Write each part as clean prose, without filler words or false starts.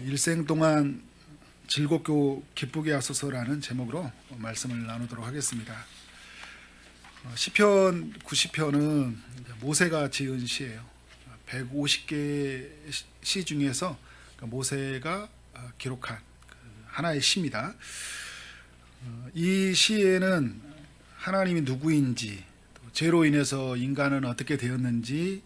일생 동안 즐겁고 기쁘게 하소서라는 제목으로 말씀을 나누도록 하겠습니다. 시편 90편은 모세가 지은 시예요. 150개 시 중에서 모세가 기록한 하나의 시입니다. 이 시에는 하나님이 누구인지, 또 죄로 인해서 인간은 어떻게 되었는지,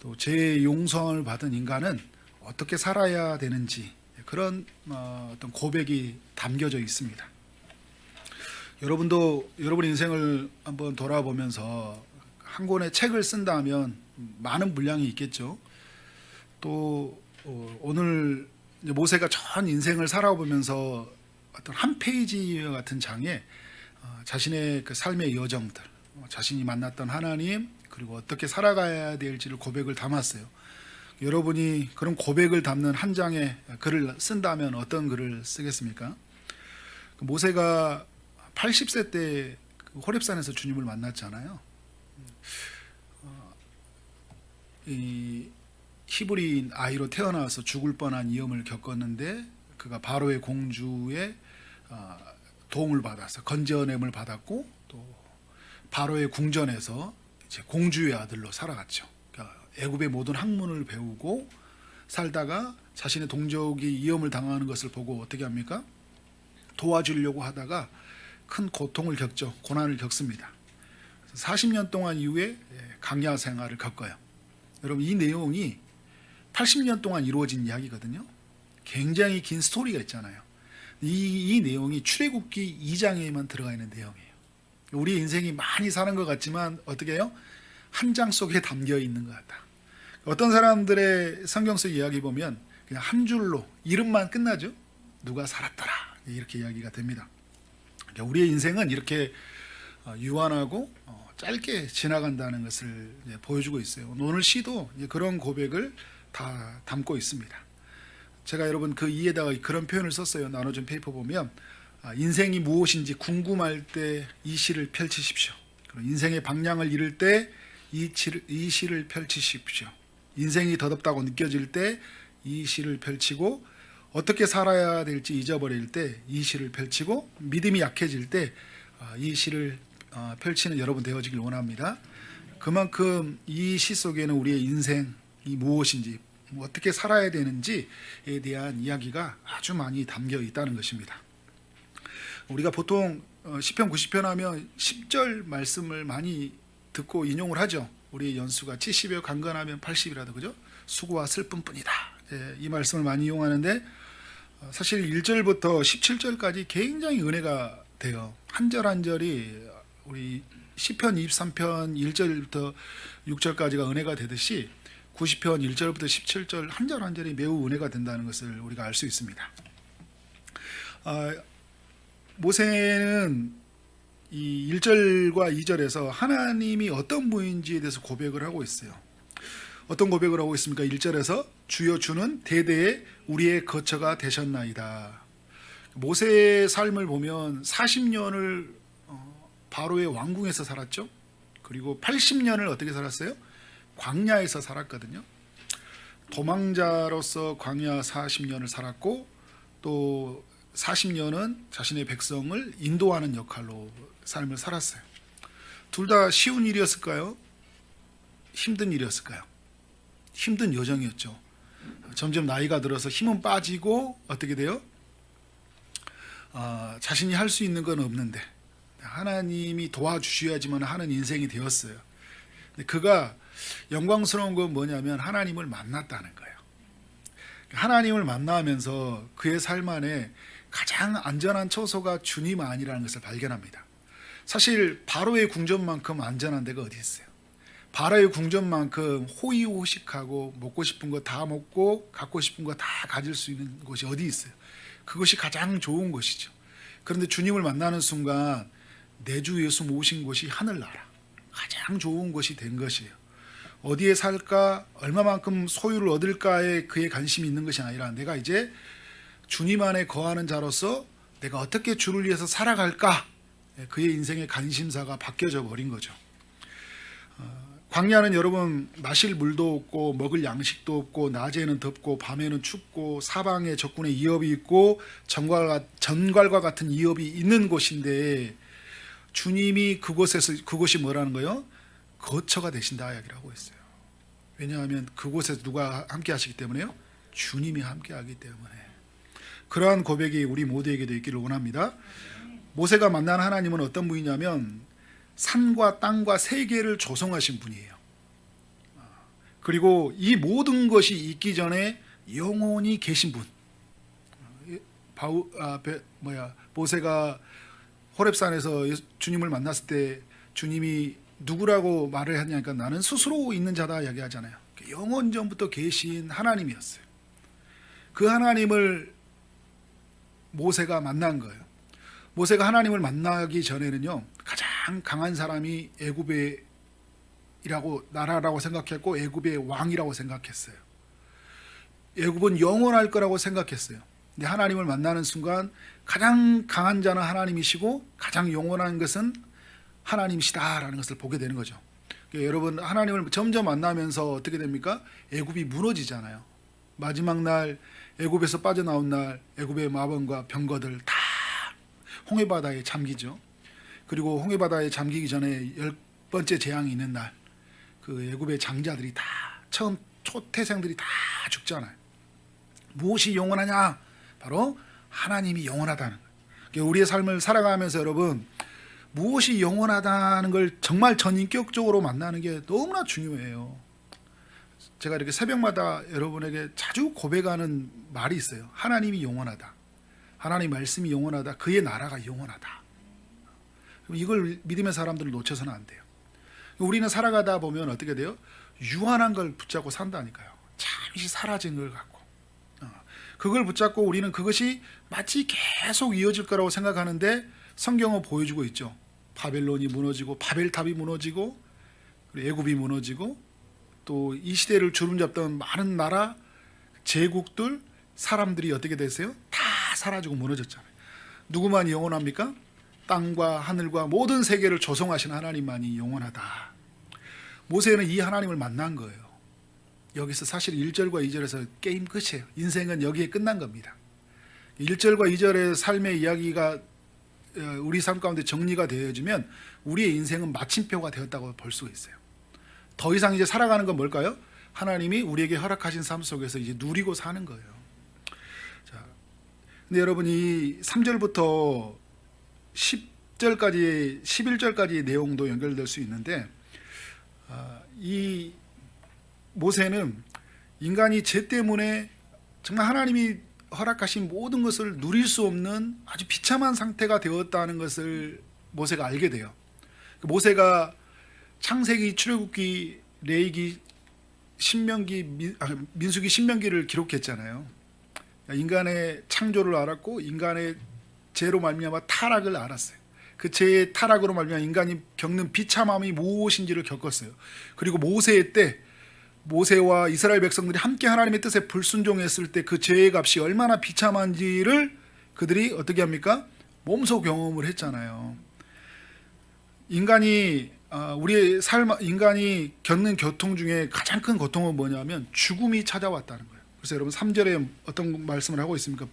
또 죄의 용서를 받은 인간은 어떻게 살아야 되는지, 그런 어떤 고백이 담겨져 있습니다. 여러분도 여러분 인생을 한번 돌아보면서 한 권의 책을 쓴다면 많은 분량이 있겠죠. 또 오늘 모세가 전 인생을 살아보면서 어떤 한 페이지와 같은 장에 자신의 그 삶의 여정들, 자신이 만났던 하나님, 그리고 어떻게 살아가야 될지를 고백을 담았어요. 여러분이 그런 고백을 담는 한 장의 글을 쓴다면 어떤 글을 쓰겠습니까? 모세가 80세 때 호렙산에서 주님을 만났잖아요. 이 히브리인 아이로 태어나서 죽을 뻔한 위험을 겪었는데 그가 바로의 공주의 도움을 받아서 건져냄을 받았고, 또 바로의 궁전에서 이제 공주의 아들로 살아갔죠. 그러니까 애굽의 모든 학문을 배우고 살다가 자신의 동족이 위험을 당하는 것을 보고 어떻게 합니까? 도와주려고 하다가 큰 고통을 겪죠. 고난을 겪습니다. 40년 동안 이후에 강야 생활을 겪어요. 여러분, 이 내용이 80년 동안 이루어진 이야기거든요. 굉장히 긴 스토리가 있잖아요. 이 내용이 출애굽기 2장에만 들어가 있는 내용이에요. 우리 인생이 많이 사는 것 같지만 어떻게 해요? 한 장 속에 담겨 있는 것 같다. 어떤 사람들의 성경 속 이야기 보면 그냥 한 줄로 이름만 끝나죠. 누가 살았더라, 이렇게 이야기가 됩니다. 우리의 인생은 이렇게 유한하고 짧게 지나간다는 것을 보여주고 있어요. 오늘 시도 그런 고백을 다 담고 있습니다. 제가 여러분 그 이에다가 그런 표현을 썼어요. 나눠준 페이퍼 보면 인생이 무엇인지 궁금할 때 이 시를 펼치십시오. 인생의 방향을 잃을 때 이 시를 펼치십시오. 인생이 더덥다고 느껴질 때 이 시를 펼치고, 어떻게 살아야 될지 잊어버릴 때 이 시를 펼치고, 믿음이 약해질 때 이 시를 펼치는 여러분 되어지길 원합니다. 그만큼 이 시 속에는 우리의 인생이 무엇인지, 어떻게 살아야 되는지에 대한 이야기가 아주 많이 담겨 있다는 것입니다. 우리가 보통 시편 90편 하면 10절 말씀을 많이 듣고 인용을 하죠. 우리 연수가 70여 강건하면 80이라도, 그죠? 수고와 슬픔뿐이다, 이 말씀을 많이 이용하는데, 사실 1절부터 17절까지 굉장히 은혜가 돼요. 한 절 한 절이 우리 시편 23편 1절부터 6절까지가 은혜가 되듯이 90편 1절부터 17절 한 절 한 절이 매우 은혜가 된다는 것을 우리가 알 수 있습니다. 모세는 이 1절과 2절에서 하나님이 어떤 분인지에 대해서 고백을 하고 있어요. 어떤 고백을 하고 있습니까? 1절에서 주여 주는 대대에 우리의 거처가 되셨나이다. 모세의 삶을 보면 40년을 바로의 왕궁에서 살았죠. 그리고 80년을 어떻게 살았어요? 광야에서 살았거든요. 도망자로서 광야 40년을 살았고, 또 40년은 자신의 백성을 인도하는 역할로 삶을 살았어요. 둘 다 쉬운 일이었을까요? 힘든 일이었을까요? 힘든 여정이었죠. 점점 나이가 들어서 힘은 빠지고 어떻게 돼요? 자신이 할 수 있는 건 없는데 하나님이 도와주셔야지만 하는 인생이 되었어요. 근데 그가 영광스러운 건 뭐냐면 하나님을 만났다는 거예요. 하나님을 만나면서 그의 삶 안에 가장 안전한 처소가 주님 아니라는 것을 발견합니다. 사실 바로의 궁전만큼 안전한 데가 어디 있어요? 바로의 궁전만큼 호의호식하고 먹고 싶은 거 다 먹고 갖고 싶은 거 다 가질 수 있는 곳이 어디 있어요? 그것이 가장 좋은 곳이죠. 그런데 주님을 만나는 순간 내 주 예수 모신 곳이 하늘나라, 가장 좋은 곳이 된 것이에요. 어디에 살까, 얼마만큼 소유를 얻을까에 그의 관심이 있는 것이 아니라 내가 이제 주님 안에 거하는 자로서 내가 어떻게 주를 위해서 살아갈까, 그의 인생의 관심사가 바뀌어져 버린 거죠. 광야는 여러분 마실 물도 없고 먹을 양식도 없고 낮에는 덥고 밤에는 춥고 사방에 적군의 위협이 있고 전갈과 같은 위협이 있는 곳인데 주님이 그곳이 뭐라는 거예요? 거처가 되신다 이야기를 하고 있어요. 왜냐하면 그곳에서 누가 함께 하시기 때문에요? 주님이 함께 하기 때문에. 그러한 고백이 우리 모두에게도 있기를 원합니다. 모세가 만난 하나님은 어떤 분이냐면 산과 땅과 세계를 조성하신 분이에요. 그리고 이 모든 것이 있기 전에 영원히 계신 분. 모세가 호렙산에서 주님을 만났을 때 주님이 누구라고 말을 했냐니까 나는 스스로 있는 자다 이야기하잖아요. 영원 전부터 계신 하나님이었어요. 그 하나님을 모세가 만난 거예요. 모세가 하나님을 만나기 전에는요, 가장 강한 사람이 애굽이라고 나라라고 생각했고 애굽의 왕이라고 생각했어요. 애굽은 영원할 거라고 생각했어요. 근데 하나님을 만나는 순간 가장 강한 자는 하나님이시고 가장 영원한 것은 하나님이시다라는 것을 보게 되는 거죠. 그러니까 여러분 하나님을 점점 만나면서 어떻게 됩니까? 애굽이 무너지잖아요. 마지막 날 애굽에서 빠져나온 날 애굽의 마병과 병거들 다 홍해바다에 잠기죠. 그리고 홍해바다에 잠기기 전에 10번째 재앙이 있는 날 그 애굽의 장자들이 다 처음 초태생들이 다 죽잖아요. 무엇이 영원하냐? 바로 하나님이 영원하다는 거예요. 그러니까 우리의 삶을 살아가면서 여러분 무엇이 영원하다는 걸 정말 전인격적으로 만나는 게 너무나 중요해요. 제가 이렇게 새벽마다 여러분에게 자주 고백하는 말이 있어요. 하나님이 영원하다. 하나님 말씀이 영원하다. 그의 나라가 영원하다. 이걸 믿음의 사람들을 놓쳐서는 안 돼요. 우리는 살아가다 보면 어떻게 돼요? 유한한 걸 붙잡고 산다니까요. 잠시 사라진 걸 갖고. 그걸 붙잡고 우리는 그것이 마치 계속 이어질 거라고 생각하는데 성경은 보여주고 있죠. 바벨론이 무너지고 바벨탑이 무너지고 애굽이 무너지고 또 이 시대를 주름잡던 많은 나라 제국들 사람들이 어떻게 됐어요? 다 사라지고 무너졌잖아요. 누구만 영원합니까? 땅과 하늘과 모든 세계를 조성하신 하나님만이 영원하다. 모세는 이 하나님을 만난 거예요. 여기서 사실 1절과 2절에서 게임 끝이에요. 인생은 여기에 끝난 겁니다. 1절과 2절의 삶의 이야기가 우리 삶 가운데 정리가 되어지면 우리의 인생은 마침표가 되었다고 볼 수 있어요. 더 이상 이제 살아가는 건 뭘까요? 하나님이 우리에게 허락하신 삶 속에서 이제 누리고 사는 거예요. 자, 근데 여러분 이 3절부터 10절까지 11절까지 내용도 연결될 수 있는데 이 모세는 인간이 죄 때문에 정말 하나님이 허락하신 모든 것을 누릴 수 없는 아주 비참한 상태가 되었다는 것을 모세가 알게 돼요. 모세가 창세기, 출애굽기, 레위기, 민수기, 신명기를 기록했잖아요. 인간의 창조를 알았고 인간의 죄로 말미암아 타락을 알았어요. 그 죄의 타락으로 말미암아 인간이 겪는 비참함이 무엇인지를 겪었어요. 그리고 모세의 때 모세와 이스라엘 백성들이 함께 하나님의 뜻에 불순종했을 때 그 죄의 값이 얼마나 비참한지를 그들이 어떻게 합니까? 몸소 경험을 했잖아요. 인간이 겪는 고통 중에 가장 큰 고통은 뭐냐면 죽음이 찾아왔다는 거예요. 그래서 여러분 3절에 어떤 말씀을 하고 있습니까?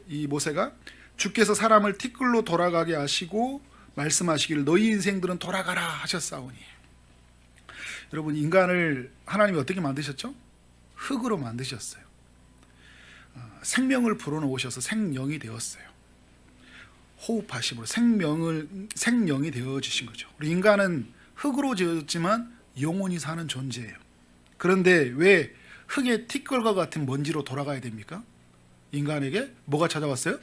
이 모세가 주께서 사람을 티끌로 돌아가게 하시고 말씀하시기를 너희 인생들은 돌아가라 하셨사오니. 여러분 인간을 하나님이 어떻게 만드셨죠? 흙으로 만드셨어요. 생명을 불어넣으셔서 생명이 되었어요. 호흡하심으로 생명이 되어주신 거죠. 우리 인간은 흙으로 지었지만 영원히 사는 존재예요. 그런데 왜 흙의 티끌과 같은 먼지로 돌아가야 됩니까? 인간에게 뭐가 찾아왔어요?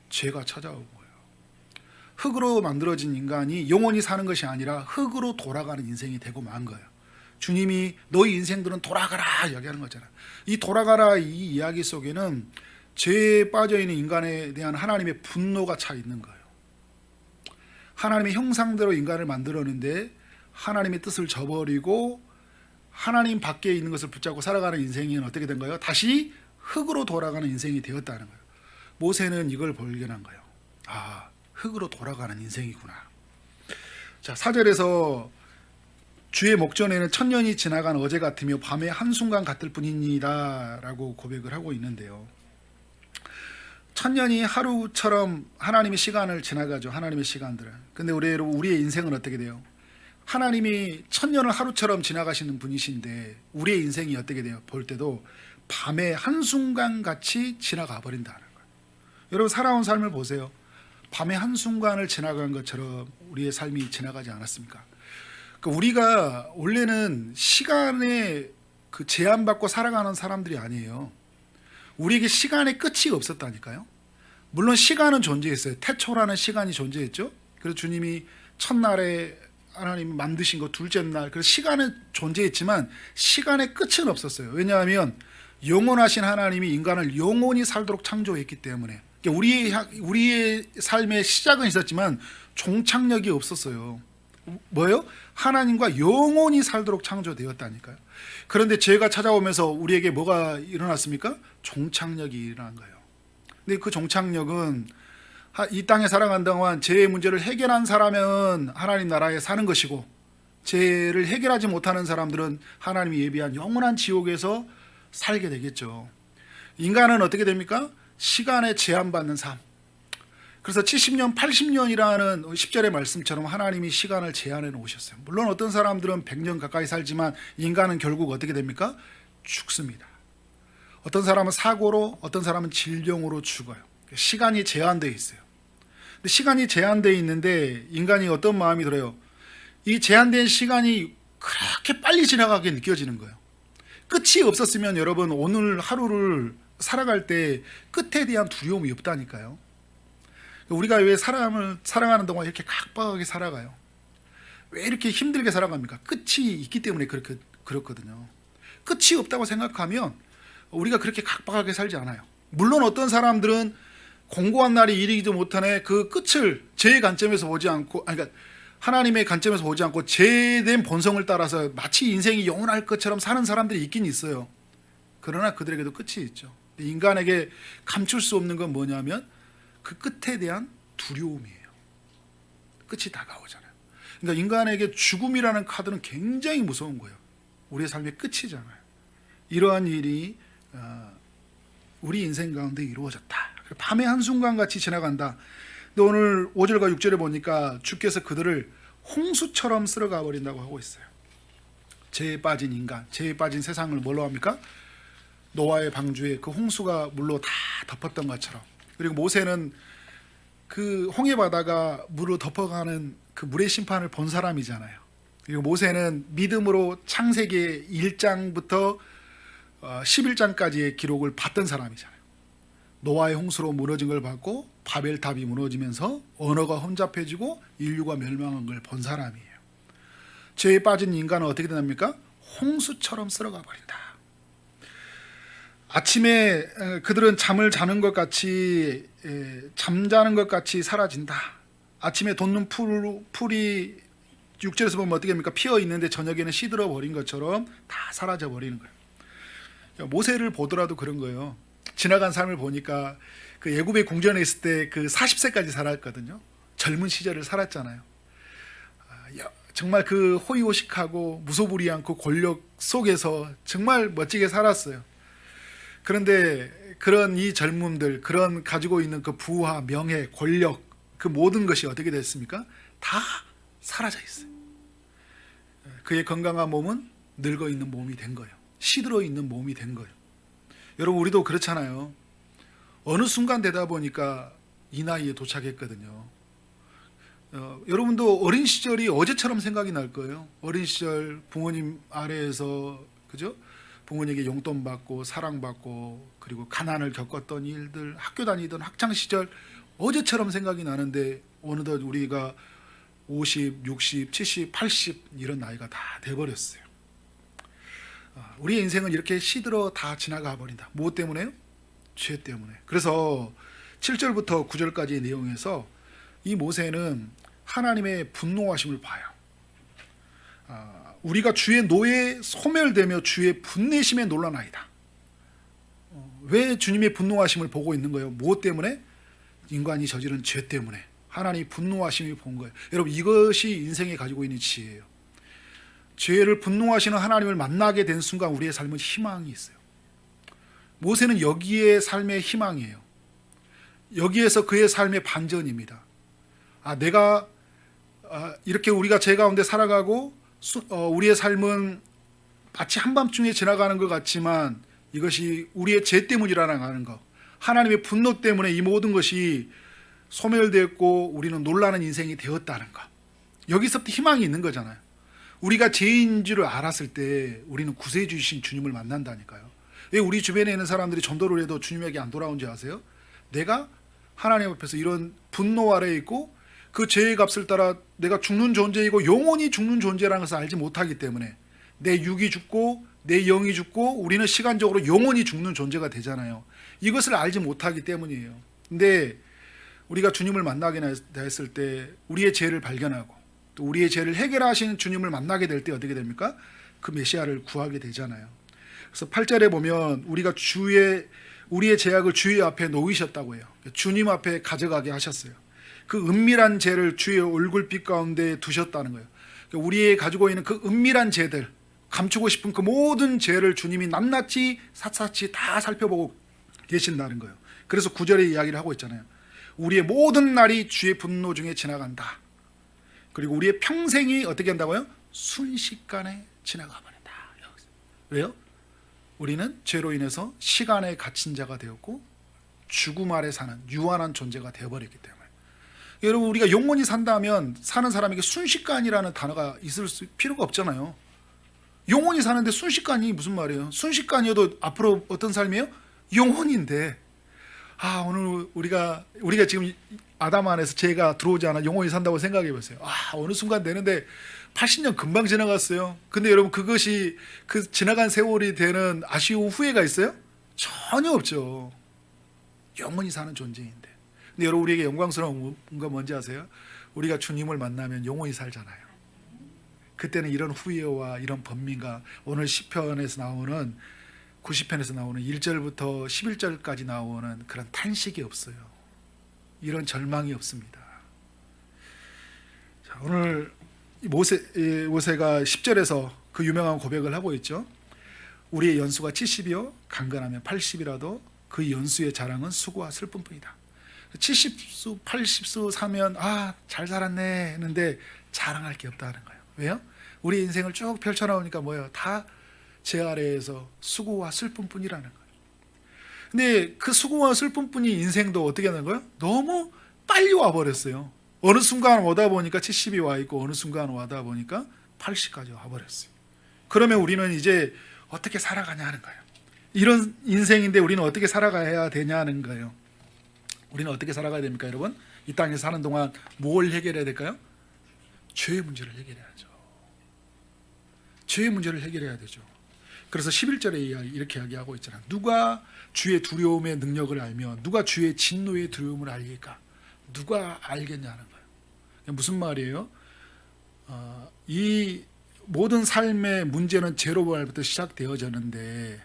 죄가 찾아온 거예요. 흙으로 만들어진 인간이 영원히 사는 것이 아니라 흙으로 돌아가는 인생이 되고 만 거예요. 주님이 너희 인생들은 돌아가라 이야기하는 거잖아요. 이 돌아가라 이 이야기 속에는 죄에 빠져있는 인간에 대한 하나님의 분노가 차 있는 거예요. 하나님의 형상대로 인간을 만들었는데 하나님의 뜻을 저버리고 하나님 밖에 있는 것을 붙잡고 살아가는 인생이 어떻게 된 거예요? 다시 흙으로 돌아가는 인생이 되었다는 거예요. 모세는 이걸 발견한 거예요. 아, 흙으로 돌아가는 인생이구나. 자, 4절에서 주의 목전에는 천년이 지나간 어제 같으며 밤의 한순간 같을 뿐입니다 라고 고백을 하고 있는데요. 천년이 하루처럼 하나님의 시간을 지나가죠. 하나님의 시간들은. 근데 우리의 인생은 어떻게 돼요? 하나님이 천년을 하루처럼 지나가시는 분이신데 우리의 인생이 어떻게 돼요? 볼 때도 밤의 한순간 같이 지나가 버린다는 거예요. 여러분 살아온 삶을 보세요. 밤의 한순간을 지나간 것처럼 우리의 삶이 지나가지 않았습니까? 우리가 원래는 시간에 그 제한받고 살아가는 사람들이 아니에요. 우리에게 시간의 끝이 없었다니까요. 물론 시간은 존재했어요. 태초라는 시간이 존재했죠. 그래서 주님이 첫날에 하나님이 만드신 거 둘째 날, 그래서 시간은 존재했지만 시간의 끝은 없었어요. 왜냐하면 영원하신 하나님이 인간을 영원히 살도록 창조했기 때문에. 우리의 삶의 시작은 있었지만 종착역이 없었어요. 뭐예요? 하나님과 영원히 살도록 창조되었다니까요. 그런데 죄가 찾아오면서 우리에게 뭐가 일어났습니까? 종착역이 일어난 거예요. 근데 그 종착역은 이 땅에 살아간 동안 죄의 문제를 해결한 사람은 하나님 나라에 사는 것이고, 죄를 해결하지 못하는 사람들은 하나님이 예비한 영원한 지옥에서 살게 되겠죠. 인간은 어떻게 됩니까? 시간에 제한받는 삶. 그래서 70년, 80년이라는 10절의 말씀처럼 하나님이 시간을 제한해 놓으셨어요. 물론 어떤 사람들은 100년 가까이 살지만 인간은 결국 어떻게 됩니까? 죽습니다. 어떤 사람은 사고로, 어떤 사람은 질병으로 죽어요. 시간이 제한되어 있어요. 근데 시간이 제한되어 있는데 인간이 어떤 마음이 들어요? 이 제한된 시간이 그렇게 빨리 지나가게 느껴지는 거예요. 끝이 없었으면 여러분 오늘 하루를 살아갈 때 끝에 대한 두려움이 없다니까요. 우리가 왜 사람을 살아가는 동안 이렇게 각박하게 살아가요? 왜 이렇게 힘들게 살아갑니까? 끝이 있기 때문에 그렇거든요. 끝이 없다고 생각하면 우리가 그렇게 각박하게 살지 않아요. 물론 어떤 사람들은 공고한 날이 이르기도 못하네 그 끝을 제 관점에서 보지 않고, 그러니까 하나님의 관점에서 보지 않고 죄된 본성을 따라서 마치 인생이 영원할 것처럼 사는 사람들이 있긴 있어요. 그러나 그들에게도 끝이 있죠. 인간에게 감출 수 없는 건 뭐냐면 그 끝에 대한 두려움이에요. 끝이 다가오잖아요. 그러니까 인간에게 죽음이라는 카드는 굉장히 무서운 거예요. 우리의 삶의 끝이잖아요. 이러한 일이 우리 인생 가운데 이루어졌다. 밤의 한순간같이 지나간다. 근데 오늘 5절과 6절에 보니까 주께서 그들을 홍수처럼 쓸어가 버린다고 하고 있어요. 죄에 빠진 인간, 죄에 빠진 세상을 뭘로 합니까? 노아의 방주에 그 홍수가 물로 다 덮었던 것처럼. 그리고 모세는 그 홍해바다가 물로 덮어가는 그 물의 심판을 본 사람이잖아요. 그리고 모세는 믿음으로 창세기 1장부터 11장까지의 기록을 봤던 사람이잖아요. 노아의 홍수로 무너진 걸 봤고 바벨탑이 무너지면서 언어가 혼잡해지고 인류가 멸망한 걸 본 사람이에요. 죄에 빠진 인간은 어떻게 됩니까? 홍수처럼 쓸어가 버린다. 아침에 그들은 잠을 자는 것 같이 잠자는 것 같이 사라진다. 아침에 돋는 풀이 6절에서 보면 어떻게 합니까? 피어 있는데 저녁에는 시들어 버린 것처럼 다 사라져 버리는 거예요. 모세를 보더라도 그런 거예요. 지나간 삶을 보니까 그 애굽의 궁전에 있을 때 그 40세까지 살았거든요. 젊은 시절을 살았잖아요. 정말 그 호의호식하고 무소불위한 그 권력 속에서 정말 멋지게 살았어요. 그런데 그런 이 젊음들, 그런 가지고 있는 그 부와 명예, 권력, 그 모든 것이 어떻게 됐습니까? 다 사라져 있어요. 그의 건강한 몸은 늙어 있는 몸이 된 거예요. 시들어 있는 몸이 된 거예요. 여러분 우리도 그렇잖아요. 어느 순간 되다 보니까 이 나이에 도착했거든요. 여러분도 어린 시절이 어제처럼 생각이 날 거예요. 어린 시절 부모님 아래에서 그죠? 부모님에게 용돈 받고 사랑받고 그리고 가난을 겪었던 일들, 학교 다니던 학창 시절 어제처럼 생각이 나는데 어느덧 우리가 50, 60, 70, 80 이런 나이가 다 돼버렸어요. 우리의 인생은 이렇게 시들어 다 지나가 버린다. 무엇 때문에요? 죄 때문에. 그래서 7절부터 9절까지의 내용에서 이 모세는 하나님의 분노하심을 봐요. 우리가 주의 노에 소멸되며 주의 분내심에 놀라나이다. 왜 주님의 분노하심을 보고 있는 거예요? 무엇 때문에? 인간이 저지른 죄 때문에 하나님이 분노하심을 본 거예요. 여러분 이것이 인생에 가지고 있는 지혜예요. 죄를 분노하시는 하나님을 만나게 된 순간 우리의 삶은 희망이 있어요. 모세는 여기에 삶의 희망이에요. 여기에서 그의 삶의 반전입니다. 내가 이렇게 우리가 죄 가운데 살아가고 우리의 삶은 마치 한밤중에 지나가는 것 같지만 이것이 우리의 죄 때문이라는 것, 하나님의 분노 때문에 이 모든 것이 소멸되었고 우리는 놀라는 인생이 되었다는 것, 여기서부터 희망이 있는 거잖아요. 우리가 죄인 줄 알았을 때 우리는 구세해 주신 주님을 만난다니까요. 왜 우리 주변에 있는 사람들이 전도를 해도 주님에게 안 돌아온지 아세요? 내가 하나님 앞에서 이런 분노 아래에 있고 그 죄의 값을 따라 내가 죽는 존재이고 영원히 죽는 존재라는 것을 알지 못하기 때문에 내 육이 죽고 내 영이 죽고 우리는 시간적으로 영원히 죽는 존재가 되잖아요. 이것을 알지 못하기 때문이에요. 근데 우리가 주님을 만나게 됐을 때 우리의 죄를 발견하고 또 우리의 죄를 해결하시는 주님을 만나게 될 때 어떻게 됩니까? 그 메시아를 구하게 되잖아요. 그래서 8절에 보면 우리가 우리의 죄악을 주의 앞에 놓이셨다고 해요. 주님 앞에 가져가게 하셨어요. 그 은밀한 죄를 주의 얼굴빛 가운데 두셨다는 거예요. 우리의 가지고 있는 그 은밀한 죄들, 감추고 싶은 그 모든 죄를 주님이 낱낱이 샅샅이 다 살펴보고 계신다는 거예요. 그래서 9절에 이야기를 하고 있잖아요. 우리의 모든 날이 주의 분노 중에 지나간다. 그리고 우리의 평생이 어떻게 한다고요? 순식간에 지나가 버린다. 왜요? 우리는 죄로 인해서 시간에 갇힌 자가 되었고 죽음 아래 사는 유한한 존재가 되어버렸기 때문에. 여러분, 우리가 영원히 산다면 사는 사람에게 순식간이라는 단어가 있을 필요가 없잖아요. 영원히 사는데 순식간이 무슨 말이에요? 순식간이어도 앞으로 어떤 삶이에요? 영원인데 오늘 우리가 지금 아담 안에서 죄가 들어오지 않아 영원히 산다고 생각해 보세요. 어느 순간 되는데 80년 금방 지나갔어요. 근데 여러분, 그것이 그 지나간 세월이 되는 아쉬운 후회가 있어요? 전혀 없죠. 영원히 사는 존재인데. 근데 여러분, 우리에게 영광스러운 건 뭔지 아세요? 우리가 주님을 만나면 영원히 살잖아요. 그때는 이런 후회와 이런 번민과 오늘 시편에서 나오는 90편에서 나오는 1절부터 11절까지 나오는 그런 탄식이 없어요. 이런 절망이 없습니다. 자, 오늘 모세가 10절에서 그 유명한 고백을 하고 있죠. 우리의 연수가 70이요 강건하면 80이라도 그 연수의 자랑은 수고와 슬픔뿐이다. 70수 80수 사면 잘 살았네 했는데 자랑할 게 없다는 거예요. 왜요? 우리 인생을 쭉 펼쳐나오니까 뭐예요? 다 제 아래에서 수고와 슬픔뿐이라는 거예요. 근데 그 수고와 슬픔뿐이 인생도 어떻게 하는 거예요? 너무 빨리 와버렸어요. 어느 순간 오다 보니까 70이 와 있고 어느 순간 와다 보니까 80까지 와버렸어요. 그러면 우리는 이제 어떻게 살아가냐 하는 거예요. 이런 인생인데 우리는 어떻게 살아가야 되냐는 거예요. 우리는 어떻게 살아가야 됩니까, 여러분? 이 땅에 사는 동안 뭘 해결해야 될까요? 죄의 문제를 해결해야죠. 죄의 문제를 해결해야 되죠. 그래서 11절에 이렇게 이야기하고 있잖아요. 누가 주의 두려움의 능력을 알며 누가 주의 진노의 두려움을 알릴까? 누가 알겠냐는 거예요. 무슨 말이에요? 이 모든 삶의 문제는 죄로 말부터 시작되어졌는데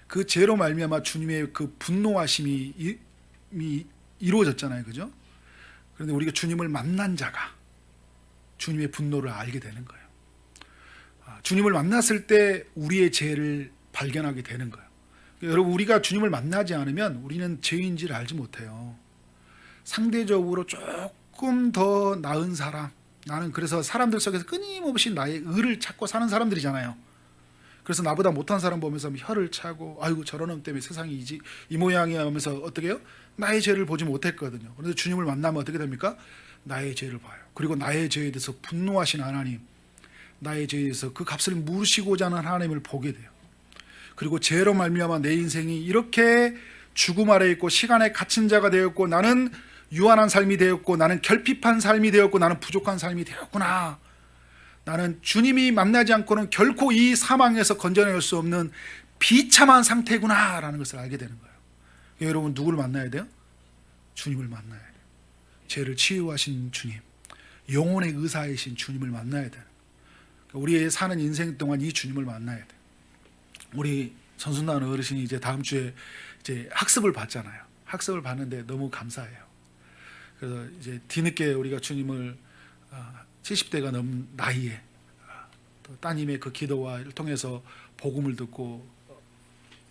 그 죄로 말미암아 주님의 그 분노하심이 이루어졌잖아요, 그죠? 그런데 우리가 주님을 만난 자가 주님의 분노를 알게 되는 거예요. 주님을 만났을 때 우리의 죄를 발견하게 되는 거예요. 여러분, 우리가 주님을 만나지 않으면 우리는 죄인지를 알지 못해요. 상대적으로 조금 더 나은 사람, 나는 그래서 사람들 속에서 끊임없이 나의 의를 찾고 사는 사람들이잖아요. 그래서 나보다 못한 사람 보면서 혀를 차고 아이고 저런 놈 때문에 세상이 이 모양이야 하면서 어떻게 해요? 나의 죄를 보지 못했거든요. 그런데 주님을 만나면 어떻게 됩니까? 나의 죄를 봐요. 그리고 나의 죄에 대해서 분노하신 하나님, 나의 죄에 대해서 그 값을 물으시고자 하는 하나님을 보게 돼요. 그리고 죄로 말미암아 내 인생이 이렇게 죽음 아래 있고 시간에 갇힌 자가 되었고 나는 유한한 삶이 되었고 나는 결핍한 삶이 되었고 나는 부족한 삶이 되었구나. 나는 주님이 만나지 않고는 결코 이 사망에서 건져낼 수 없는 비참한 상태구나 라는 것을 알게 되는 거예요. 여러분, 누구를 만나야 돼요? 주님을 만나야 돼요. 죄를 치유하신 주님, 영혼의 의사이신 주님을 만나야 돼요. 우리의 사는 인생 동안 이 주님을 만나야 돼요. 우리 전순단 어르신이 이제 다음 주에 이제 학습을 받잖아요. 학습을 받는데 너무 감사해요. 그래서 이제 뒤늦게 우리가 주님을 70대가 넘은 나이에 또 또 따님의 그 기도와 통해서 복음을 듣고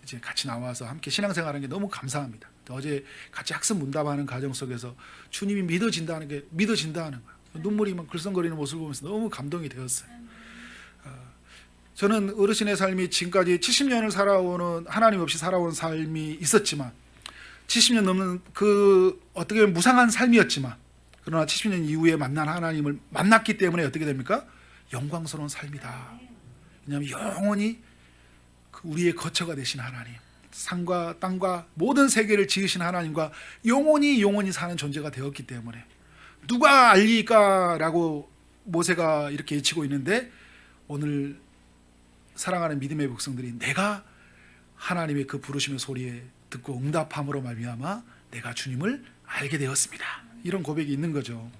이제 같이 나와서 함께 신앙생활하는 게 너무 감사합니다. 어제 같이 학습 문답하는 과정 속에서 주님이 믿어진다는 게 믿어진다는 거예요. 눈물이 막 글썽거리는 모습을 보면서 너무 감동이 되었어요. 저는 어르신의 삶이 지금까지 70년을 살아오는 하나님 없이 살아온 삶이 있었지만 70년 넘는 그 어떻게 보면 무상한 삶이었지만 그러나 70년 이후에 만난 하나님을 만났기 때문에 어떻게 됩니까? 영광스러운 삶이다. 왜냐하면 영원히 우리의 거처가 되신 하나님, 산과 땅과 모든 세계를 지으신 하나님과 영원히 사는 존재가 되었기 때문에 누가 알리까라고 모세가 이렇게 외치고 있는데 오늘 사랑하는 믿음의 백성들이 내가 하나님의 그 부르심의 소리에 듣고 응답함으로 말미암아 내가 주님을 알게 되었습니다. 이런 고백이 있는 거죠.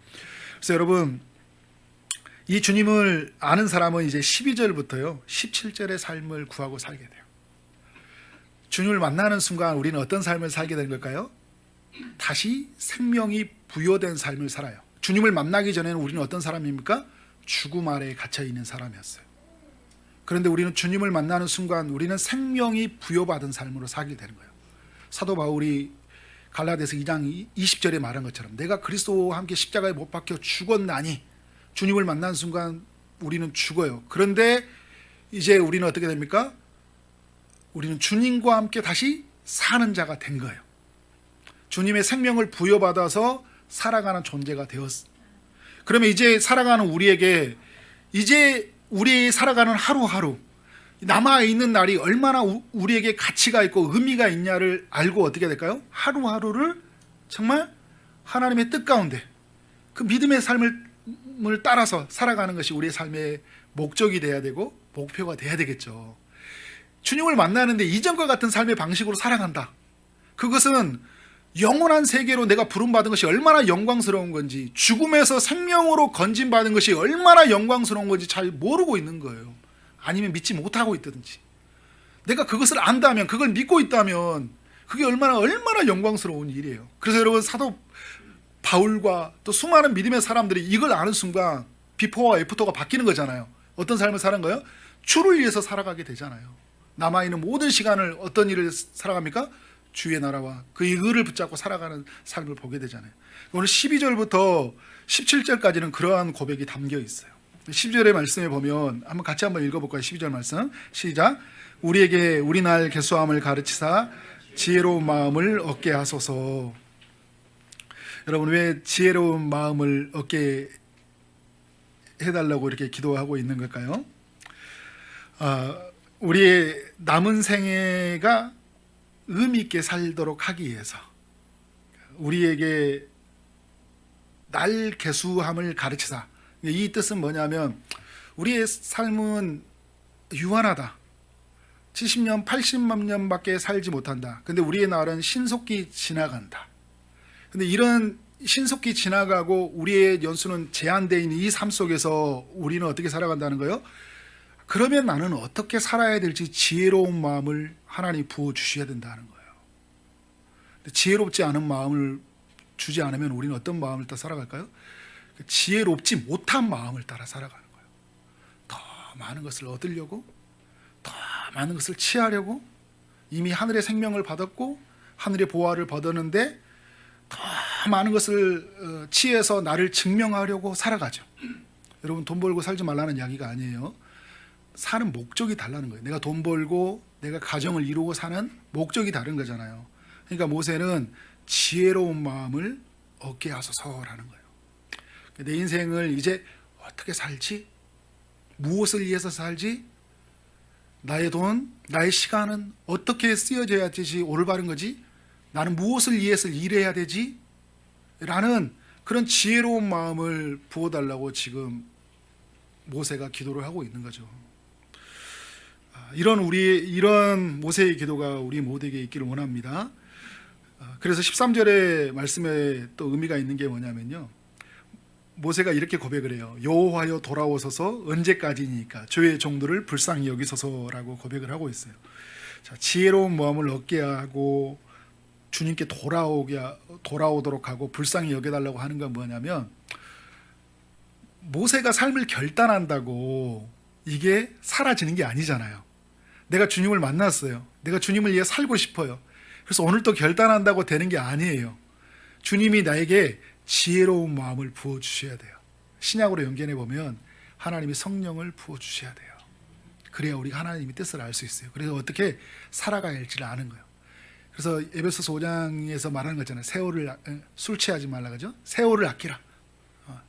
그래서 여러분 이 주님을 아는 사람은 이제 12절부터요 17절의 삶을 구하고 살게 돼요. 주님을 만나는 순간 우리는 어떤 삶을 살게 되는 걸까요? 다시 생명이 부여된 삶을 살아요. 주님을 만나기 전에는 우리는 어떤 사람입니까? 죽음 아래에 갇혀 있는 사람이었어요. 그런데 우리는 주님을 만나는 순간 우리는 생명이 부여받은 삶으로 살게 되는 거예요. 사도 바울이 갈라디아서 2장 20절에 말한 것처럼 내가 그리스도와 함께 십자가에 못 박혀 죽었나니 주님을 만난 순간 우리는 죽어요. 그런데 이제 우리는 어떻게 됩니까? 우리는 주님과 함께 다시 사는 자가 된 거예요. 주님의 생명을 부여받아서 살아가는 존재가 되었어. 그러면 이제 살아가는 우리에게 이제 우리 살아가는 하루하루 남아있는 날이 얼마나 우리에게 가치가 있고 의미가 있냐를 알고 어떻게 될까요? 하루하루를 정말 하나님의 뜻 가운데 그 믿음의 삶을 따라서 살아가는 것이 우리의 삶의 목적이 돼야 되고 목표가 돼야 되겠죠. 주님을 만나는데 이전과 같은 삶의 방식으로 살아간다. 그것은 영원한 세계로 내가 부름받은 것이 얼마나 영광스러운 건지 죽음에서 생명으로 건진받은 것이 얼마나 영광스러운 건지 잘 모르고 있는 거예요. 아니면 믿지 못하고 있든지 내가 그것을 안다면 그걸 믿고 있다면 그게 얼마나 영광스러운 일이에요. 그래서 여러분 사도 바울과 또 수많은 믿음의 사람들이 이걸 아는 순간 비포와 애프터가 바뀌는 거잖아요. 어떤 삶을 사는 거예요? 주를 위해서 살아가게 되잖아요. 남아있는 모든 시간을 어떤 일을 살아갑니까? 주의 나라와 그의 의를 붙잡고 살아가는 삶을 보게 되잖아요. 오늘 12절부터 17절까지는 그러한 고백이 담겨 있어요. 12절의 말씀에 보면 한번 같이 한번 읽어볼까요? 12절 말씀 시작. 우리에게 우리날 계수함을 가르치사 지혜로운 마음을 얻게 하소서. 여러분 왜 지혜로운 마음을 얻게 해달라고 이렇게 기도하고 있는 걸까요? 우리의 남은 생애가 의미 있게 살도록 하기 위해서 우리에게 날 계수함을 가르치사. 이 뜻은 뭐냐면 우리의 삶은 유한하다. 70년, 80만 년밖에 살지 못한다. 근데 우리의 날은 신속히 지나간다. 근데 이런 신속히 지나가고 우리의 연수는 제한되어 있는 이 삶 속에서 우리는 어떻게 살아간다는 거예요? 그러면 나는 어떻게 살아야 될지 지혜로운 마음을 하나님이 부어주셔야 된다는 거예요. 근데 지혜롭지 않은 마음을 주지 않으면 우리는 어떤 마음을 따라 살아갈까요? 지혜롭지 못한 마음을 따라 살아가는 거예요. 더 많은 것을 얻으려고, 더 많은 것을 취하려고, 이미 하늘의 생명을 받았고 하늘의 보화를 받았는데 더 많은 것을 취해서 나를 증명하려고 살아가죠. 여러분 돈 벌고 살지 말라는 이야기가 아니에요. 사는 목적이 달라는 거예요. 내가 돈 벌고 내가 가정을 이루고 사는 목적이 다른 거잖아요. 그러니까 모세는 지혜로운 마음을 얻게 하소서라는 거예요. 내 인생을 이제 어떻게 살지? 무엇을 위해서 살지? 나의 돈, 나의 시간은 어떻게 쓰여져야 되지? 올바른 거지? 나는 무엇을 위해서 일해야 되지? 라는 그런 지혜로운 마음을 부어달라고 지금 모세가 기도를 하고 있는 거죠. 이런 모세의 기도가 우리 모두에게 있기를 원합니다. 그래서 13절의 말씀에 또 의미가 있는 게 뭐냐면요. 모세가 이렇게 고백을 해요. 여호와여 돌아오소서 언제까지니까 주의 종들을 불쌍히 여기소서라고 고백을 하고 있어요. 자, 지혜로운 마음을 얻게 하고 주님께 돌아오도록 하고 불쌍히 여겨달라고 하는 건 뭐냐면 모세가 삶을 결단한다고 이게 사라지는 게 아니잖아요. 내가 주님을 만났어요. 내가 주님을 위해 살고 싶어요. 그래서 오늘 또 결단한다고 되는 게 아니에요. 주님이 나에게 지혜로운 마음을 부어주셔야 돼요. 신약으로 연결해 보면 하나님이 성령을 부어주셔야 돼요. 그래야 우리가 하나님의 뜻을 알 수 있어요. 그래서 어떻게 살아가야 할지를 아는 거예요. 그래서 에베소서 5장에서 말하는 거잖아요. 술 취하지 말라 그죠? 세월을 아끼라.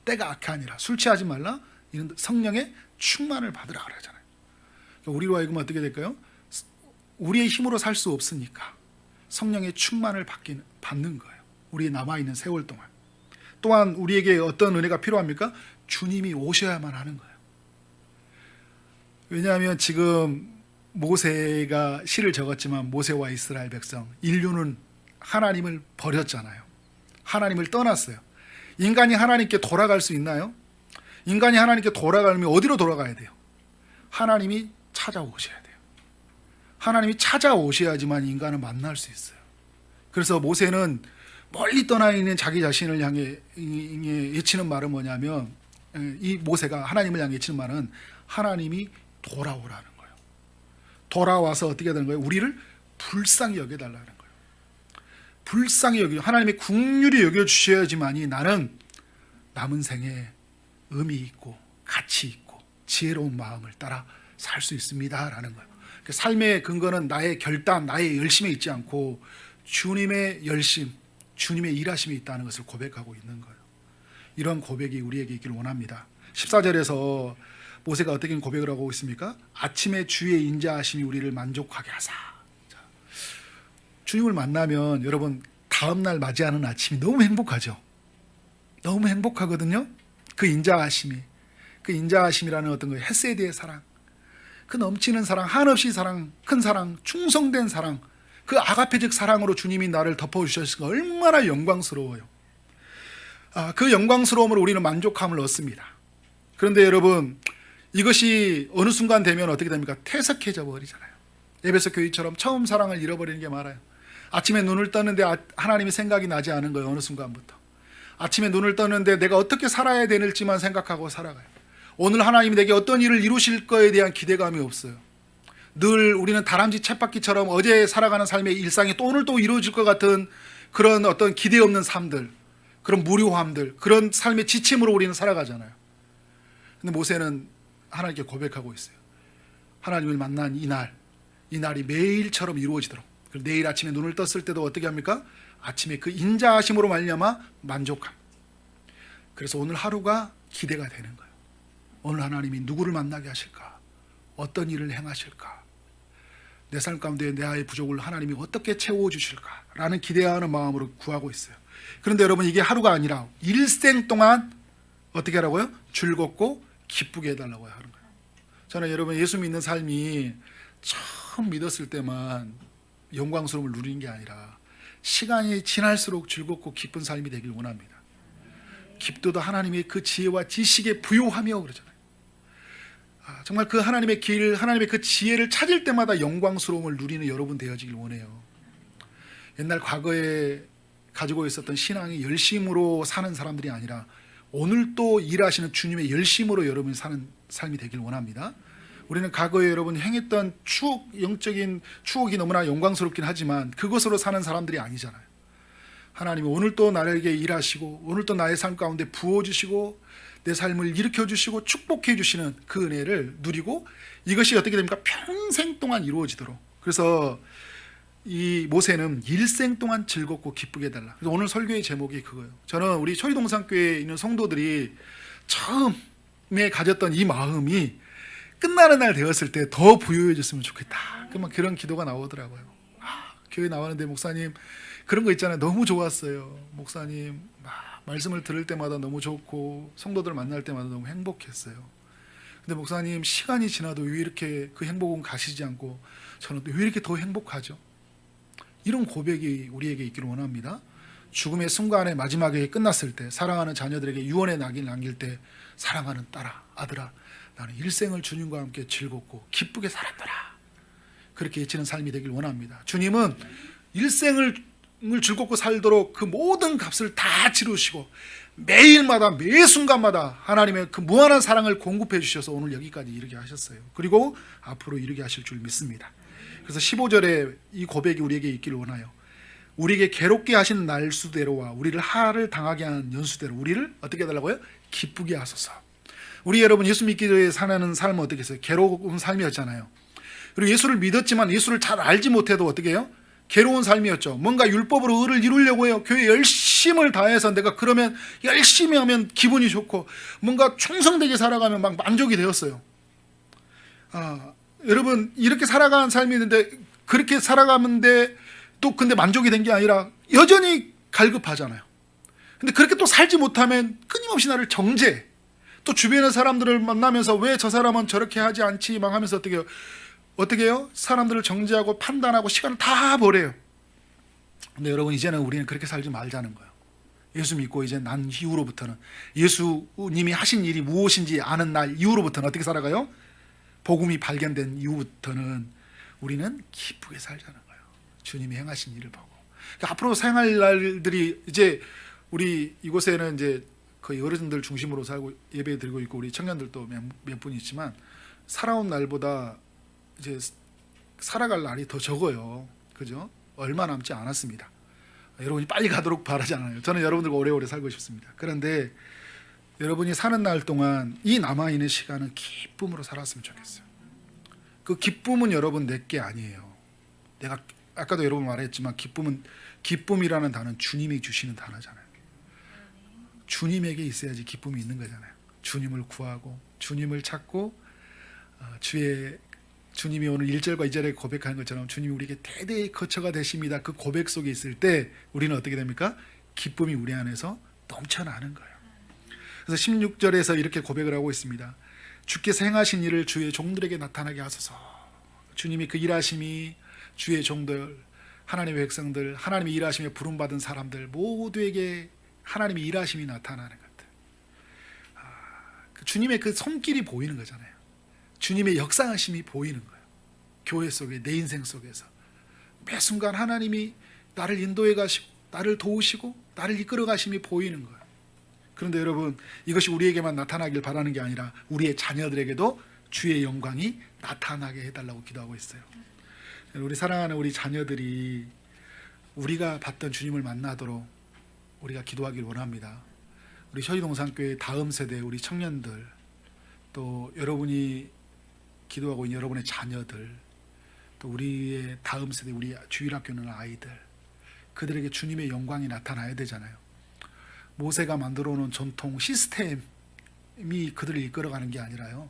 때가 악하니라. 술 취하지 말라. 이런 성령의 충만을 받으라 그러잖아요. 그러니까 우리로 하여금 어떻게 될까요? 우리의 힘으로 살 수 없으니까 성령의 충만을 받는 거예요. 우리 남아있는 세월 동안. 또한 우리에게 어떤 은혜가 필요합니까? 주님이 오셔야만 하는 거예요. 왜냐하면 지금 모세가 시를 적었지만 모세와 이스라엘 백성, 인류는 하나님을 버렸잖아요. 하나님을 떠났어요. 인간이 하나님께 돌아갈 수 있나요? 인간이 하나님께 돌아가려면 어디로 돌아가야 돼요? 하나님이 찾아오셔야 돼요. 하나님이 찾아오셔야지만 인간을 만날 수 있어요. 그래서 모세는 멀리 떠나 있는 자기 자신을 향해 외치는 말은 뭐냐면, 이 모세가 하나님을 향해 외치는 말은 하나님이 돌아오라는 거예요. 돌아와서 어떻게 되는 거예요? 우리를 불쌍히 여겨달라는 거예요. 불쌍히 여겨, 하나님의 긍휼히 여겨주셔야지만이 나는 남은 생에 의미 있고 가치 있고 지혜로운 마음을 따라 살 수 있습니다라는 거예요. 삶의 근거는 나의 결단, 나의 열심에 있지 않고 주님의 열심, 주님의 일하심이 있다는 것을 고백하고 있는 거예요. 이런 고백이 우리에게 있기를 원합니다. 14절에서 모세가 어떻게 고백을 하고 있습니까? 아침에 주의 인자하심이 우리를 만족하게 하사. 자, 주님을 만나면 여러분 다음날 맞이하는 아침이 너무 행복하죠. 너무 행복하거든요. 그 인자하심이라는 어떤 그 헤세드의 사랑, 그 넘치는 사랑, 한없이 사랑, 큰 사랑, 충성된 사랑, 그 아가페적 사랑으로 주님이 나를 덮어주셨으니까 얼마나 영광스러워요. 그 영광스러움으로 우리는 만족함을 얻습니다. 그런데 여러분, 이것이 어느 순간 되면 어떻게 됩니까? 퇴색해져 버리잖아요. 에베소 교회처럼 처음 사랑을 잃어버리는 게 많아요. 아침에 눈을 떴는데 하나님이 생각이 나지 않은 거예요. 어느 순간부터. 아침에 눈을 떴는데 내가 어떻게 살아야 되는지만 생각하고 살아가요. 오늘 하나님이 내게 어떤 일을 이루실 거에 대한 기대감이 없어요. 늘 우리는 다람쥐 쳇바퀴처럼 어제 살아가는 삶의 일상이 또 오늘 또 이루어질 것 같은 그런 어떤 기대 없는 삶들, 그런 무료함들, 그런 삶의 지침으로 우리는 살아가잖아요. 근데 모세는 하나님께 고백하고 있어요. 하나님을 만난 이 날이 매일처럼 이루어지도록. 그리고 내일 아침에 눈을 떴을 때도 어떻게 합니까? 아침에 그 인자하심으로 말미암아 만족함. 그래서 오늘 하루가 기대가 되는 거예요. 오늘 하나님이 누구를 만나게 하실까? 어떤 일을 행하실까? 내 삶 가운데 내 아이의 부족을 하나님이 어떻게 채워주실까? 라는 기대하는 마음으로 구하고 있어요. 그런데 여러분, 이게 하루가 아니라 일생 동안 어떻게 하라고요? 즐겁고 기쁘게 해달라고 하는 거예요. 저는 여러분, 예수 믿는 삶이 처음 믿었을 때만 영광스러움을 누리는 게 아니라 시간이 지날수록 즐겁고 기쁜 삶이 되길 원합니다. 기쁘도 하나님의 그 지혜와 지식에 부요하며 그러잖아요. 정말 그 하나님의 길, 하나님의 그 지혜를 찾을 때마다 영광스러움을 누리는 여러분 되어지길 원해요. 옛날 과거에 가지고 있었던 신앙이 열심으로 사는 사람들이 아니라 오늘 또 일하시는 주님의 열심으로 여러분이 사는 삶이 되길 원합니다. 우리는 과거에 여러분 행했던 추억, 영적인 추억이 너무나 영광스럽긴 하지만 그것으로 사는 사람들이 아니잖아요. 하나님이 오늘 또 나에게 일하시고 오늘 또 나의 삶 가운데 부어주시고 내 삶을 일으켜주시고 축복해 주시는 그 은혜를 누리고 이것이 어떻게 됩니까? 평생 동안 이루어지도록. 그래서 이 모세는 일생 동안 즐겁고 기쁘게 해달라. 그래서 오늘 설교의 제목이 그거예요. 저는 우리 초리동산교회에 있는 성도들이 처음에 가졌던 이 마음이 끝나는 날 되었을 때 더 부유해졌으면 좋겠다. 그런 기도가 나오더라고요. 교회 나왔는데 목사님 그런 거 있잖아요. 너무 좋았어요. 목사님 말씀을 들을 때마다 너무 좋고 성도들 만날 때마다 너무 행복했어요. 근데 목사님 시간이 지나도 왜 이렇게 그 행복은 가시지 않고 저는 왜 이렇게 더 행복하죠? 이런 고백이 우리에게 있기를 원합니다. 죽음의 순간에 마지막에 끝났을 때 사랑하는 자녀들에게 유언의 낙을 남길 때 사랑하는 딸아, 아들아, 나는 일생을 주님과 함께 즐겁고 기쁘게 살았더라. 그렇게 외치는 삶이 되길 원합니다. 주님은 일생을 즐겁고 살도록 그 모든 값을 다 치르시고 매일마다 매 순간마다 하나님의 그 무한한 사랑을 공급해 주셔서 오늘 여기까지 이르게 하셨어요. 그리고 앞으로 이르게 하실 줄 믿습니다. 그래서 15절에 이 고백이 우리에게 있기를 원하요. 우리에게 괴롭게 하신 날수대로와 우리를 하를 당하게 하는 연수대로 우리를 어떻게 해달라고요? 기쁘게 하소서. 우리 여러분 예수 믿기 전에 사는 삶은 어떻게 했어요? 괴로운 삶이었잖아요. 그리고 예수를 믿었지만 예수를 잘 알지 못해도 어떻게 해요? 괴로운 삶이었죠. 뭔가 율법으로 의를 이루려고 해요. 교회 열심을 다해서 내가 그러면 열심히 하면 기분이 좋고 뭔가 충성되게 살아가면 막 만족이 되었어요. 여러분 이렇게 살아가는 삶이 있는데 그렇게 살아가는데 또 근데 만족이 된 게 아니라 여전히 갈급하잖아요. 근데 그렇게 또 살지 못하면 끊임없이 나를 정죄, 또 주변의 사람들을 만나면서 왜 저 사람은 저렇게 하지 않지 막 하면서 어떻게 해요? 사람들을 정죄하고 판단하고 시간을 다 버려요. 근데 여러분 이제는 우리는 그렇게 살지 말자는 거예요. 예수 믿고 이제 난 이후로부터는 예수님이 하신 일이 무엇인지 아는 날 이후로부터는 어떻게 살아가요? 복음이 발견된 이후부터는 우리는 기쁘게 살자는 거예요. 주님이 행하신 일을 보고. 그러니까 앞으로 사용할 날들이 이제 우리 이곳에는 이제 거의 어르신들 중심으로 살고 예배 드리고 있고 우리 청년들도 몇 분 있지만 살아온 날보다 이제 살아갈 날이 더 적어요. 그죠? 얼마 남지 않았습니다. 여러분이 빨리 가도록 바라지 않아요. 저는 여러분들과 오래오래 살고 싶습니다. 그런데 여러분이 사는 날 동안 이 남아있는 시간은 기쁨으로 살았으면 좋겠어요. 그 기쁨은 여러분 내게 아니에요. 내가 아까도 여러분 말했지만 기쁨이라는 단어는 주님이 주시는 단어잖아요. 주님에게 있어야지 기쁨이 있는 거잖아요. 주님을 구하고 주님을 찾고 주님이 오늘 1절과 2절에 고백하는 것처럼 주님이 우리에게 대대의 거처가 되십니다. 그 고백 속에 있을 때 우리는 어떻게 됩니까? 기쁨이 우리 안에서 넘쳐나는 거예요. 그래서 16절에서 이렇게 고백을 하고 있습니다. 주께서 행하신 일을 주의 종들에게 나타나게 하소서. 주님이 그 일하심이 주의 종들, 하나님의 백성들, 하나님의 일하심에 부름받은 사람들 모두에게 하나님의 일하심이 나타나는 것들. 주님의 그 손길이 보이는 거잖아요. 주님의 역사하심이 보이는 거예요. 교회 속에, 내 인생 속에서 매 순간 하나님이 나를 인도해 가시고 나를 도우시고 나를 이끌어 가심이 보이는 거예요. 그런데 여러분 이것이 우리에게만 나타나길 바라는 게 아니라 우리의 자녀들에게도 주의 영광이 나타나게 해달라고 기도하고 있어요. 우리 사랑하는 우리 자녀들이 우리가 봤던 주님을 만나도록 우리가 기도하길 원합니다. 우리 서희동산교회 다음 세대 우리 청년들, 또 여러분이 기도하고 있는 여러분의 자녀들, 또 우리의 다음 세대 우리 주일학교는 아이들, 그들에게 주님의 영광이 나타나야 되잖아요. 모세가 만들어 놓은 전통 시스템이 그들을 이끌어가는 게 아니라요.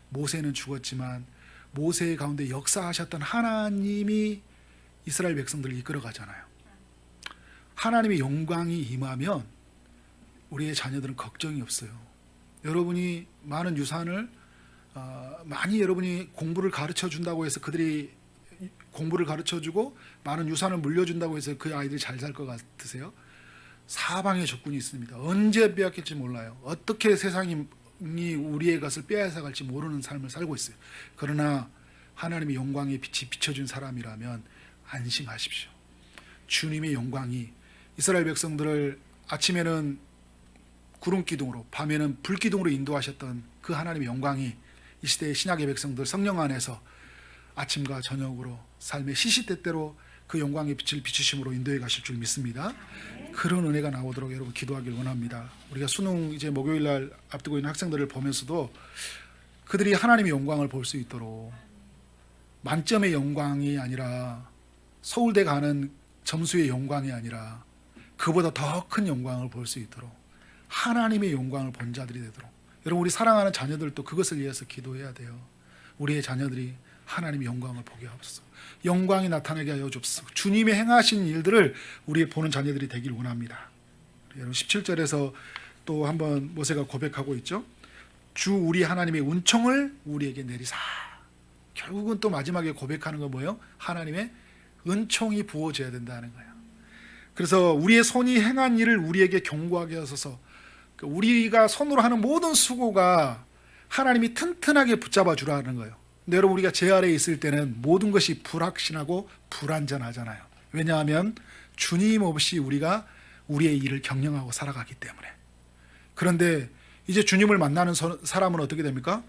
모세는 죽었지만 모세 가운데 역사하셨던 하나님이 이스라엘 백성들을 이끌어가잖아요. 하나님의 영광이 임하면 우리의 자녀들은 걱정이 없어요. 여러분이 많은 유산을 많이 여러분이 공부를 가르쳐 준다고 해서 그들이 공부를 가르쳐 주고 많은 유산을 물려준다고 해서 그 아이들이 잘 살 것 같으세요? 사방에 적군이 있습니다. 언제 빼앗길지 몰라요. 어떻게 세상이 우리의 것을 빼앗아 갈지 모르는 삶을 살고 있어요. 그러나 하나님의 영광의 빛이 비춰준 사람이라면 안심하십시오. 주님의 영광이 이스라엘 백성들을 아침에는 구름 기둥으로 밤에는 불 기둥으로 인도하셨던 그 하나님의 영광이 이 시대의 신약의 백성들 성령 안에서 아침과 저녁으로 삶의 시시때때로 그 영광의 빛을 비추심으로 인도해 가실 줄 믿습니다. 그런 은혜가 나오도록 여러분 기도하길 원합니다. 우리가 수능 이제 목요일 날 앞두고 있는 학생들을 보면서도 그들이 하나님의 영광을 볼 수 있도록 만점의 영광이 아니라 서울대 가는 점수의 영광이 아니라 그보다 더 큰 영광을 볼 수 있도록 하나님의 영광을 본 자들이 되도록 여러분 우리 사랑하는 자녀들도 그것을 위해서 기도해야 돼요. 우리의 자녀들이 하나님의 영광을 보게 하옵소서. 영광이 나타나게 하여 주옵소서. 주님의 행하신 일들을 우리 보는 자녀들이 되길 원합니다. 여러분 17절에서 또 한번 모세가 고백하고 있죠. 주 우리 하나님의 은총을 우리에게 내리사. 결국은 또 마지막에 고백하는 건 뭐예요? 하나님의 은총이 부어져야 된다는 거예요. 그래서 우리의 손이 행한 일을 우리에게 경고하게 하소서. 우리가 손으로 하는 모든 수고가 하나님이 튼튼하게 붙잡아 주라는 거예요. 근데 여러분 우리가 제 아래에 있을 때는 모든 것이 불확신하고 불안전하잖아요. 왜냐하면 주님 없이 우리가 우리의 일을 경영하고 살아가기 때문에. 그런데 이제 주님을 만나는 사람은 어떻게 됩니까?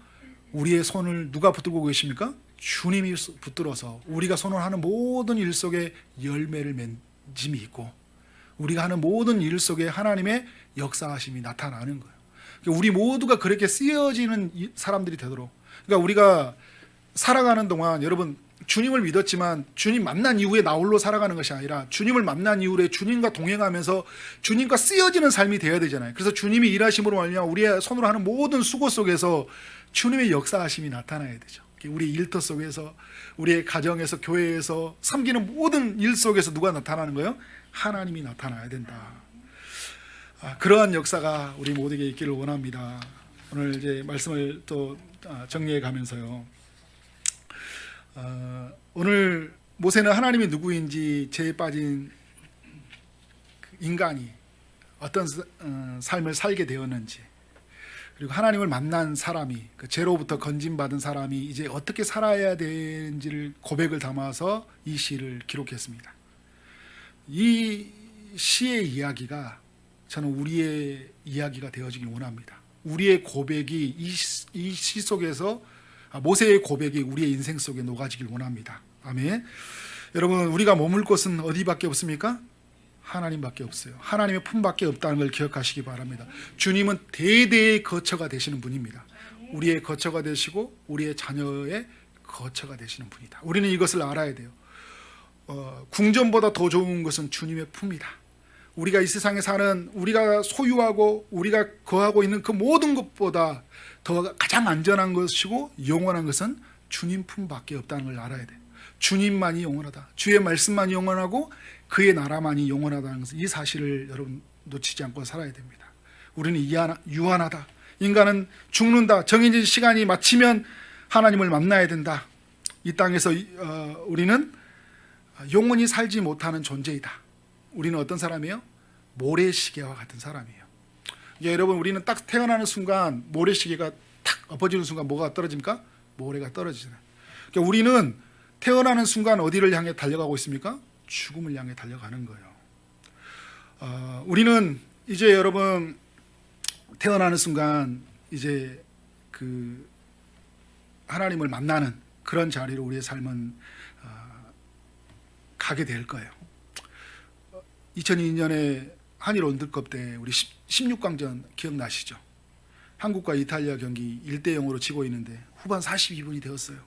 우리의 손을 누가 붙들고 계십니까? 주님이 붙들어서 우리가 손을 하는 모든 일 속에 열매를 맺음이 있고, 우리가 하는 모든 일 속에 하나님의 역사하심이 나타나는 거예요. 그러니까 우리 모두가 그렇게 쓰여지는 사람들이 되도록, 그러니까 우리가 살아가는 동안, 여러분 주님을 믿었지만 주님 만난 이후에 나 홀로 살아가는 것이 아니라 주님을 만난 이후에 주님과 동행하면서 주님과 쓰여지는 삶이 되어야 되잖아요. 그래서 주님이 일하심으로 말미암아 우리의 손으로 하는 모든 수고 속에서 주님의 역사하심이 나타나야 되죠. 우리 일터 속에서, 우리의 가정에서, 교회에서 섬기는 모든 일 속에서 누가 나타나는 거예요? 하나님이 나타나야 된다. 그러한 역사가 우리 모두에게 있기를 원합니다. 오늘 이제 말씀을 또 정리해 가면서요, 오늘 모세는 하나님이 누구인지, 죄에 빠진 인간이 어떤 삶을 살게 되었는지, 그리고 하나님을 만난 사람이, 그 죄로부터 건진받은 사람이 이제 어떻게 살아야 되는지를 고백을 담아서 이 시를 기록했습니다. 이 시의 이야기가 저는 우리의 이야기가 되어지길 원합니다. 우리의 고백이 이 시 속에서, 모세의 고백이 우리의 인생 속에 녹아지길 원합니다. 아멘. 여러분, 우리가 머물 곳은 어디밖에 없습니까? 하나님밖에 없어요. 하나님의 품밖에 없다는 걸 기억하시기 바랍니다. 주님은 대대의 거처가 되시는 분입니다. 우리의 거처가 되시고 우리의 자녀의 거처가 되시는 분이다. 우리는 이것을 알아야 돼요. 궁전보다 더 좋은 것은 주님의 품이다. 우리가 이 세상에 사는, 우리가 소유하고 우리가 거하고 있는 그 모든 것보다 더 가장 안전한 것이고 영원한 것은 주님 품밖에 없다는 걸 알아야 돼요. 주님만이 영원하다. 주의 말씀만이 영원하고 그의 나라만이 영원하다는 것을, 이 사실을 여러분 놓치지 않고 살아야 됩니다. 우리는 유한하다. 인간은 죽는다. 정해진 시간이 마치면 하나님을 만나야 된다. 이 땅에서 우리는 영원히 살지 못하는 존재이다. 우리는 어떤 사람이에요? 모래시계와 같은 사람이에요. 여러분, 우리는 딱 태어나는 순간 모래시계가 탁 엎어지는 순간 뭐가 떨어집니까? 모래가 떨어지잖아요. 그러니까 우리는 태어나는 순간 어디를 향해 달려가고 있습니까? 죽음을 향해 달려가는 거예요. 우리는 이제 여러분 태어나는 순간 이제 그 하나님을 만나는 그런 자리로 우리의 삶은 가게 될 거예요. 2002년에 한일 월드컵 때 우리 16강전 기억나시죠? 한국과 이탈리아 경기 1대0으로 지고 있는데 후반 42분이 되었어요.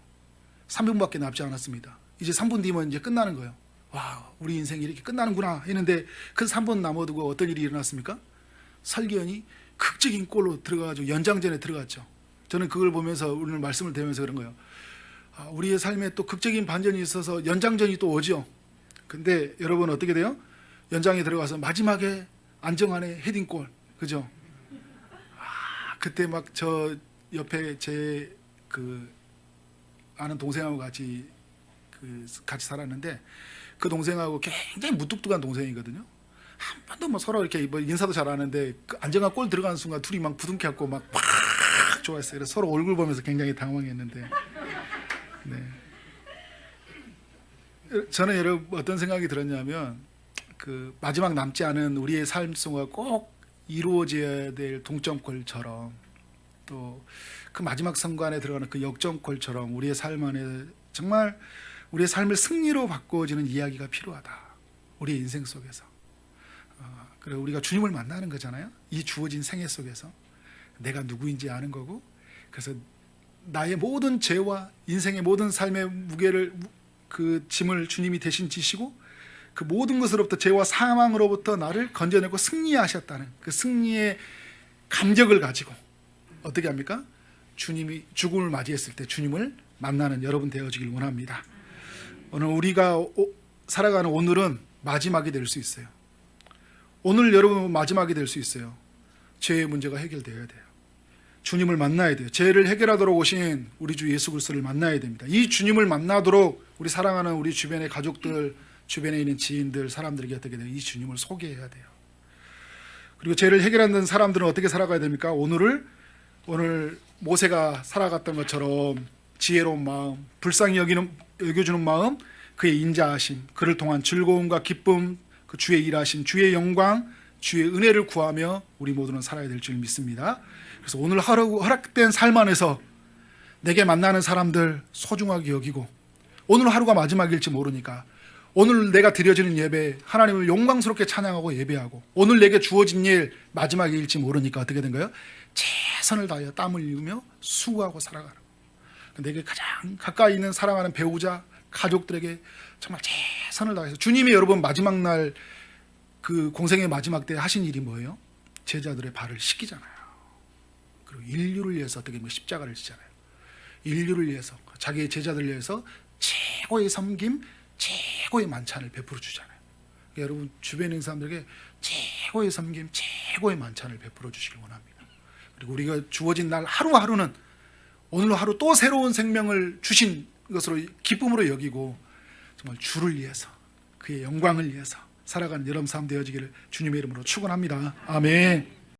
3분밖에 남지 않았습니다. 이제 3분 뒤면 이제 끝나는 거예요. 와, 우리 인생이 이렇게 끝나는구나 했는데 그 3분 남아두고 어떤 일이 일어났습니까? 설기현이 극적인 골로 들어가가지고 연장전에 들어갔죠. 저는 그걸 보면서 오늘 말씀을 드리면서 그런 거예요. 우리의 삶에 또 극적인 반전이 있어서 연장전이 또 오죠. 근데 여러분 어떻게 돼요? 연장에 들어가서 마지막에 안정환의 헤딩골, 그죠? 그때 막 저 옆에 제 그 아는 동생하고 같이 살았는데, 그 동생하고 굉장히 무뚝뚝한 동생이거든요. 한 번도 뭐 서로 이렇게 뭐 인사도 잘 하는데 그 안정환 골 들어가는 순간 둘이 막 부둥켜갖고 막 좋아했어요. 그래서 서로 얼굴 보면서 굉장히 당황했는데, 네. 저는 여러분 어떤 생각이 들었냐면, 그 마지막 남지 않은 우리의 삶 속에 꼭 이루어져야 될 동점골처럼, 또 그 마지막 순간에 들어가는 그 역전골처럼 우리의 삶 안에 정말 우리의 삶을 승리로 바꿔지는 이야기가 필요하다. 우리의 인생 속에서. 그리고 우리가 주님을 만나는 거잖아요. 이 주어진 생애 속에서 내가 누구인지 아는 거고, 그래서 나의 모든 죄와 인생의 모든 삶의 무게를, 그 짐을 주님이 대신 지시고 그 모든 것으로부터, 죄와 사망으로부터 나를 건져내고 승리하셨다는 그 승리의 감격을 가지고 어떻게 합니까? 주님이 죽음을 맞이했을 때 주님을 만나는 여러분 되어지길 원합니다. 오늘 우리가 살아가는 오늘은 마지막이 될 수 있어요. 오늘 여러분 마지막이 될 수 있어요. 죄의 문제가 해결되어야 돼요. 주님을 만나야 돼요. 죄를 해결하도록 오신 우리 주 예수 그리스도를 만나야 됩니다. 이 주님을 만나도록 우리 사랑하는 우리 주변의 가족들, 주변에 있는 지인들, 사람들에게 어떻게 돼요? 이 주님을 소개해야 돼요. 그리고 죄를 해결하는 사람들은 어떻게 살아가야 됩니까? 오늘 모세가 살아갔던 것처럼 지혜로운 마음, 불쌍히 여겨주는 마음, 그의 인자하심, 그를 통한 즐거움과 기쁨, 그 주의 일하심, 주의 영광, 주의 은혜를 구하며 우리 모두는 살아야 될 줄 믿습니다. 그래서 오늘 하루 허락된 삶 안에서 내게 만나는 사람들 소중하게 여기고, 오늘 하루가 마지막일지 모르니까 오늘 내가 드려지는 예배 하나님을 영광스럽게 찬양하고 예배하고, 오늘 내게 주어진 일 마지막일지 모르니까 어떻게 된 거예요? 최선을 다하여 땀을 흘리며 수고하고 살아가는, 내게 가장 가까이 있는 사랑하는 배우자, 가족들에게 정말 최선을 다해서, 주님이 여러분 마지막 날 그 공생의 마지막 때 하신 일이 뭐예요? 제자들의 발을 씻기잖아요. 그리고 인류를 위해서 어떻게 보면 십자가를 지잖아요. 인류를 위해서, 자기의 제자들을 위해서 최고의 섬김, 최고의 만찬을 베풀어 주잖아요. 그러니까 여러분 주변에 있는 사람들에게 최고의 섬김, 최고의 만찬을 베풀어 주시길 원합니다. 그리고 우리가 주어진 날 하루하루는 오늘 하루 또 새로운 생명을 주신 것으로 기쁨으로 여기고, 정말 주를 위해서, 그의 영광을 위해서 살아가는 여러분 삶 되어지기를 주님의 이름으로 축원합니다. 아멘.